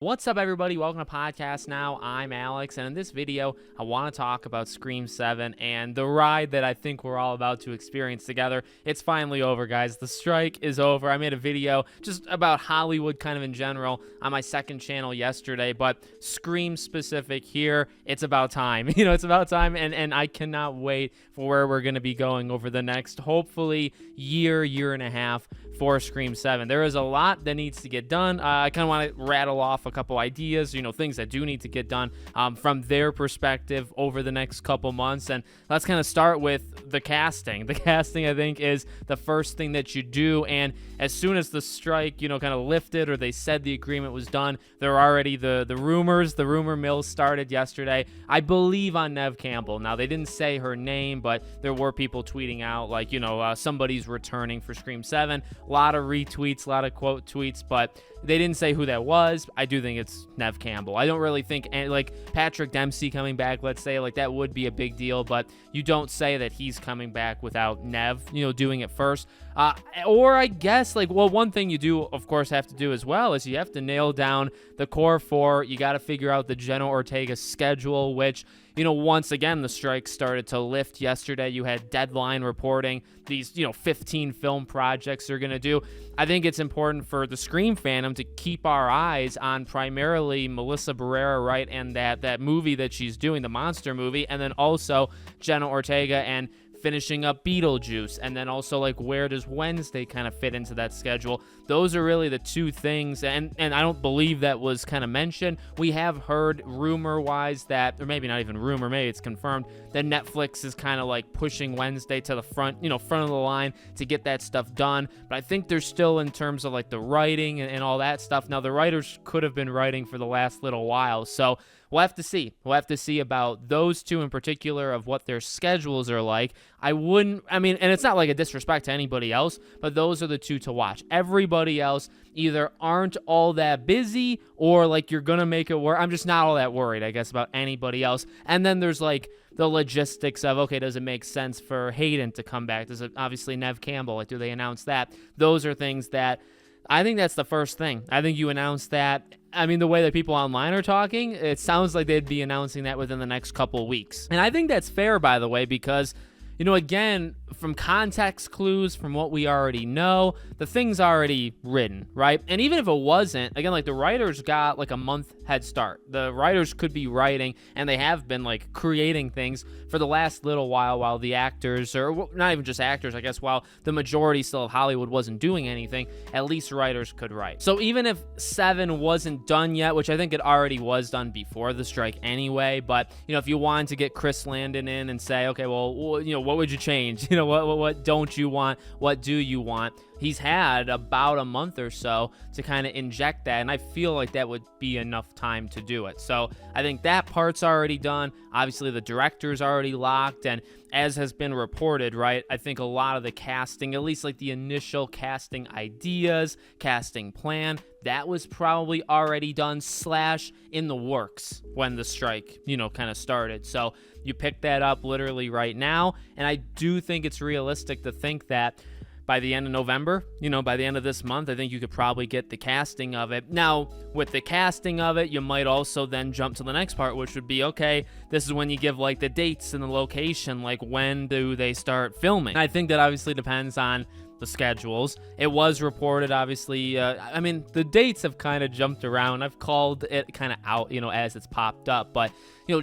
What's up, everybody? Welcome to Podcast Now. I'm Alex, and in this video, I want to talk about Scream 7 and the ride that I think we're all about to experience together. It's finally over, guys. The strike is over. I made a video just about Hollywood kind of in general on my second channel yesterday, but Scream specific here, it's about time. It's about time, and I cannot wait for where we're going to be going over the next, hopefully, year and a half for Scream 7. There is a lot that needs to get done. I kind of want to rattle off a couple ideas, things that do need to get done from their perspective over the next couple months. And let's kind of start with the casting. The casting, I think, is the first thing that you do. And as soon as the strike, kind of lifted or they said the agreement was done, there are already the rumors. The rumor mill started yesterday, I believe, on Neve Campbell. Now, they didn't say her name, but there were people tweeting out like, somebody's returning for Scream 7. A lot of retweets, a lot of quote tweets, but they didn't say who that was. I do think it's Neve Campbell. I don't really think, like, Patrick Dempsey coming back, let's say, like, that would be a big deal, but you don't say that he's coming back without Neve, doing it first. Or I guess, one thing you do, of course, have to do as well is you have to nail down the core four. You got to figure out the Jenna Ortega schedule, which, once again, the strike started to lift yesterday. You had Deadline reporting these, 15 film projects they're going to do. I think it's important for the Scream fandom to keep our eyes on primarily Melissa Barrera, right, and that movie that she's doing, the monster movie, and then also Jenna Ortega and finishing up Beetlejuice, and then also, where does Wednesday kind of fit into that schedule? Those are really the two things, and I don't believe that was kind of mentioned. We have heard rumor-wise that, or maybe not even rumor, maybe it's confirmed, that Netflix is kind of pushing Wednesday to the front of the line to get that stuff done, but I think there's still, in terms of the writing and all that stuff. Now, the writers could have been writing for the last little while, so we'll have to see. We'll have to see about those two in particular, of what their schedules are like. And it's not like a disrespect to anybody else, but those are the two to watch. Everybody else either aren't all that busy or you're going to make it work. I'm just not all that worried, I guess, about anybody else. And then there's the logistics of, okay, does it make sense for Hayden to come back? Does it, obviously, Neve Campbell, do they announce that? Those are things that I think that's the first thing. I think you announce that. The way that people online are talking, it sounds like they'd be announcing that within the next couple weeks. And I think that's fair, by the way, because, again, from context clues, from what we already know, the thing's already written, right? And even if it wasn't, again, the writers got a month head start. The writers could be writing, and they have been creating things for the last little while the actors, or not even just actors, I guess, while the majority still of Hollywood wasn't doing anything, at least writers could write. So even if 7 wasn't done yet, which I think it already was done before the strike anyway, but, if you wanted to get Chris Landon in and say, okay, well, what would you change? What don't you want? What do you want? He's had about a month or so to kind of inject that, and I feel like that would be enough time to do it. So I think that part's already done. Obviously, the director's already locked, and as has been reported, right, I think a lot of the casting, at least the initial casting ideas, casting plan, that was probably already done / in the works when the strike, kind of started. So you pick that up literally right now, and I do think it's realistic to think that by the end of November, by the end of this month, I think you could probably get the casting of it. Now, with the casting of it, you might also then jump to the next part, which would be, okay, this is when you give the dates and the location, when do they start filming? And I think that obviously depends on the schedules. It was reported, obviously, the dates have kind of jumped around. I've called it kind of out, as it's popped up, but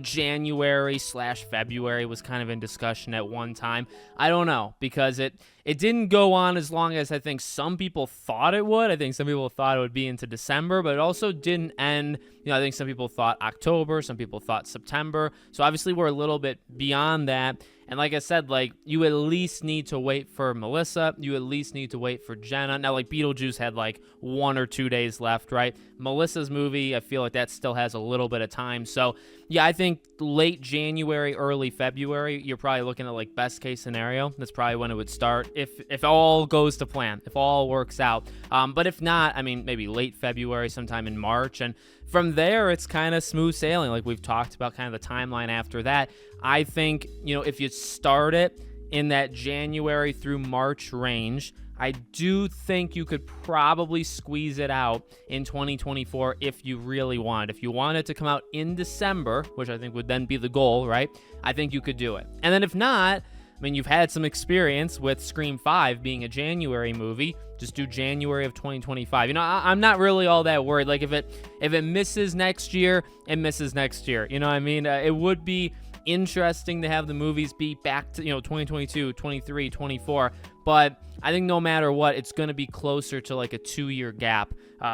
January / February was kind of in discussion at one time. I don't know, because it didn't go on as long as I think some people thought it would. I think some people thought it would be into December, but it also didn't end. I think some people thought October, some people thought September. So obviously we're a little bit beyond that. And like I said, you at least need to wait for Melissa. You at least need to wait for Jenna. Now, Beetlejuice had 1 or 2 days left, right? Melissa's movie, I feel like that still has a little bit of time. So yeah, I think late January, early February, you're probably looking at best case scenario. That's probably when it would start if all goes to plan, if all works out. But if not, maybe late February, sometime in March. And from there, it's kind of smooth sailing. We've talked about kind of the timeline after that. I think, if you start it in that January through March range, I do think you could probably squeeze it out in 2024 if you really want. If you want it to come out in December, which I think would then be the goal, right? I think you could do it. And then if not, I mean, you've had some experience with Scream 5 being a January movie. Just do January of 2025. You know, I'm not really all that worried. Like, if it misses next year, it misses next year. You know what I mean? It would be interesting to have the movies be back to, 2022, 23, 24. But I think no matter what, it's going to be closer to like a 2-year gap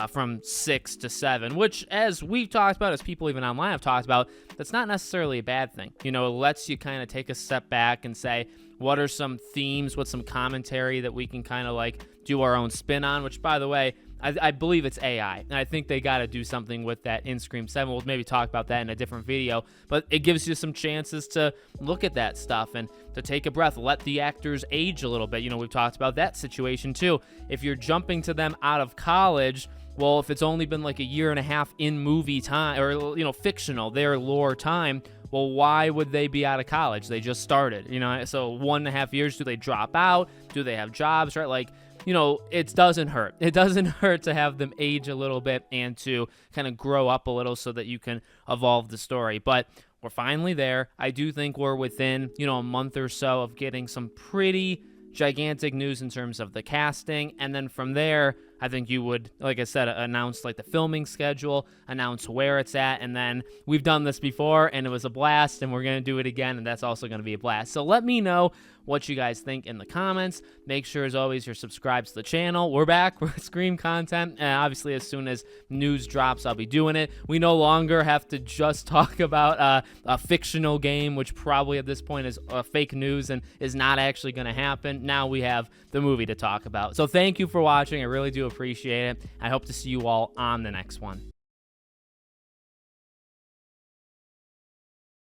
from 6 to 7, which, as we've talked about, as people even online have talked about, that's not necessarily a bad thing. You know, it lets you kind of take a step back and say, what are some themes, what's some commentary that we can kind of like do our own spin on, which, by the way, I believe it's AI, and I think they got to do something with that in Scream 7. We'll maybe talk about that in a different video, but it gives you some chances to look at that stuff and to take a breath, let the actors age a little bit. You know, we've talked about that situation too. If you're jumping to them out of college, well, if it's only been like a year and a half in movie time, or, fictional, their lore time, well, why would they be out of college? They just started, so 1.5 years, do they drop out? Do they have jobs, right? Like, it doesn't hurt. It doesn't hurt to have them age a little bit and to kind of grow up a little so that you can evolve the story. But we're finally there. I do think we're within, a month or so of getting some pretty gigantic news in terms of the casting. And then from there, I think you would, like I said, announce like the filming schedule, announce where it's at, and then we've done this before and it was a blast, and we're going to do it again, and that's also going to be a blast. So let me know what you guys think in the comments. Make sure, as always, you're subscribed to the channel. We're back with Scream content, and obviously as soon as news drops, I'll be doing it. We no longer have to just talk about a fictional game, which probably at this point is fake news and is not actually going to happen. Now we have the movie to talk about. So thank you for watching. I really do appreciate it. I hope to see you all on the next one.